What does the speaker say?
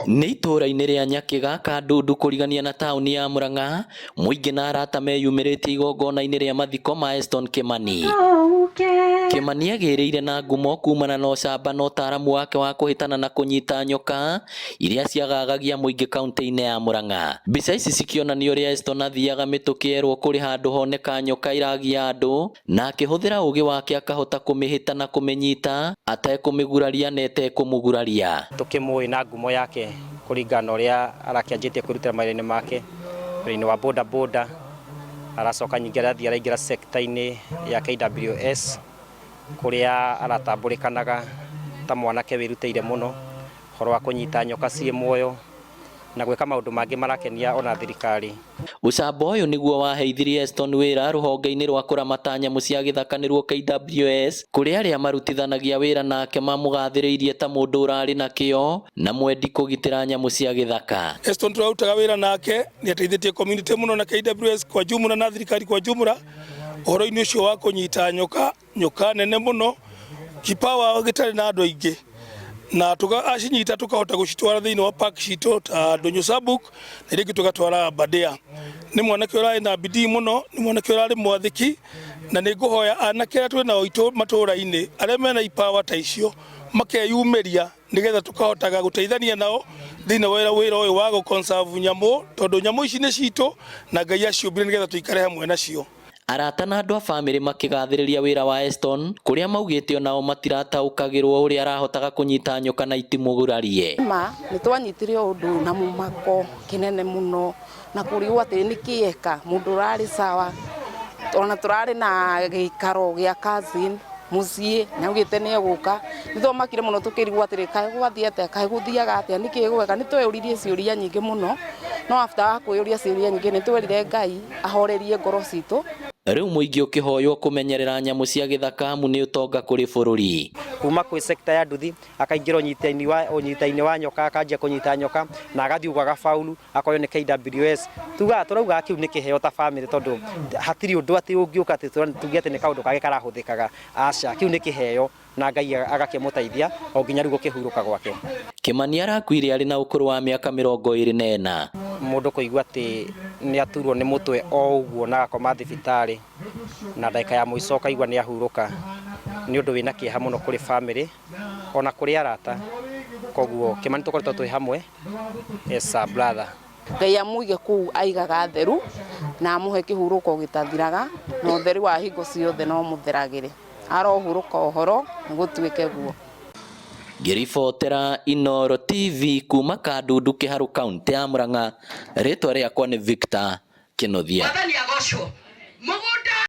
nĩ itũũra-inĩ rĩa Nyakiga Kandundu kũrigania na taũni ya Murang'a, mũingĩ na arata meyumĩrĩtie igongona-inĩ rĩa mathiko ma Eston Kimani. Kimani agĩrĩire na ngumo kumana na ũcamba na ũtaaramu wake wa kũhĩtana na kũnyita nyoka iria ciagagagia mũingĩ kaunti-inĩ ya Murang'a. Mbica ici cikĩonania ũrĩa Eston athiaga mĩtũkĩ yerwo kũrĩ handũ honeka nyoka iragia andũ, na akĩhũthĩra ũũgĩ wake akahota kũmĩhĩta na kũmĩnyita atekũmĩguraria na etekũmũguraria. Tũkĩmũĩ na ngumo yake kũringana na ũrĩa arakĩanjĩtie kwĩrutĩra mawĩra-inĩ make wĩra-inĩ wa boda boda, aracoka ningĩ araingĩra sector-inĩ ya KWS kũrĩa aratambũrĩkanaga ta mwanake wĩrutĩire mũno ũhoro wa kũnyita nyoka ciĩ muoyo na gwĩka maũndũ mangĩ marakenia ona thirikari. Ũcamba ũyũ nĩguo waheithirie Eston wĩra rũhonge-inĩ rwa kũramata nyamũ cia gĩthaka nĩruo KWS, kũrĩa arĩa marutithanagia wĩra nake mamũgathĩrĩirie ta mũndũ ũrarĩ na kĩo na mwendi kũgitĩra nyamũ cia gĩthaka. Eston tũrarutaga wĩra nake nĩ ateithĩtie community mũno na KWS kwa jumla na thirikari kwa jumla ũhoro-inĩ ũcio wa kũnyita nyoka nene mũno kipawa gĩtarĩ na andũ aingĩ, na acinyita tukahota gucitwara thĩinĩ wa park citũ ta Ndonyo Sabuk na rĩngĩ tugatwara Aberdare. Nĩ mwanake ũrarĩ na bidii mũno, nĩ mwanake ũrarĩ mwathĩki, na nĩ ngũhoya anake arĩa twĩna o matũũra-inĩ arĩa mena ipawa ta icio makeyumĩria nĩgetha tukahotaga gũteithania nao thĩinĩ wa wĩra ũyũ wa gũ-conserve nyamũ, tondũ nyamũ ici nĩ citũ na Ngai aciũmbire nĩgetha tuikare hamwe nacio. Arata na andũ a bamĩrĩ makĩgathĩrĩria wĩra wa Eston, kũrĩa maugĩte onao matirataũkagĩrwo ũrĩa arahotaga kũnyita nyoka na itimũgurarie. Nĩ twanyitire ũndũ na mũmako kĩnene mũno na kũrigwo atĩ nĩkĩ eka mũndũ ũrarĩ sawa, ona tũrarĩ na gĩikaro gĩa cousin mũciĩ na ugĩte nĩ egũka, nĩ twamakire mũno tũkĩrigwo atĩ kaĩ gwathiĩte kaĩ gũthiaga atĩa nĩkĩ egweka. Nĩ tweyũririe ciũria nyingĩ mũno, no after wa kwĩyũria ciũria nyingĩ nĩ twerire Ngai ahorerie ngoro citũ. Rĩu mũingĩ ũkĩhoywo kũmenyerera nyamũ cia gĩthaka amu nĩ ũtonga kũrĩ bũrũri. Kuma kwĩ sector ya nduthi akaingĩra ũnyita-inĩ wa nyoka, akanjia kũnyita nyoka na agathiĩ ũguo agafaulu akoywo nĩ KWS. Turauga kĩu nĩ kĩheo ta family, tondũ hatirĩ ũndũ atĩ ũngĩũka atĩ tuge atĩ nĩ kaũndũ kage karahũthĩkaga. Aca, kĩu nĩ kĩheo na Ngai agakĩmũteithia o nginya rĩu gũkĩhurũka gwake. Kimani arakuire arĩ na ũkũrũ wa mĩaka 24. Mũndũ kũigua atĩ nĩ aturwo nĩ mũtwe o ũguo na akoma thibitarĩ na ndagĩka ya mũico akaigua nĩ ahurũka, nĩ ũndũ wĩna kĩeha mũno kũrĩ family ona kũrĩ arata. Koguo Kimani tũkoretwo twĩ hamwe as a brother. Ngai amũige kũu aigaga theru na amũhe kĩhurũko gĩtathiraga na ũtheri wa hingo ciothe no mũtheragĩre, arohurũka ũhoro nĩ gũtuĩke guo. Ngĩribotera Inooro TV kuma Kandundu Kĩharũ kaunti ya Murang'a, rĩtwa rĩakwa nĩ Victor Kĩnothia.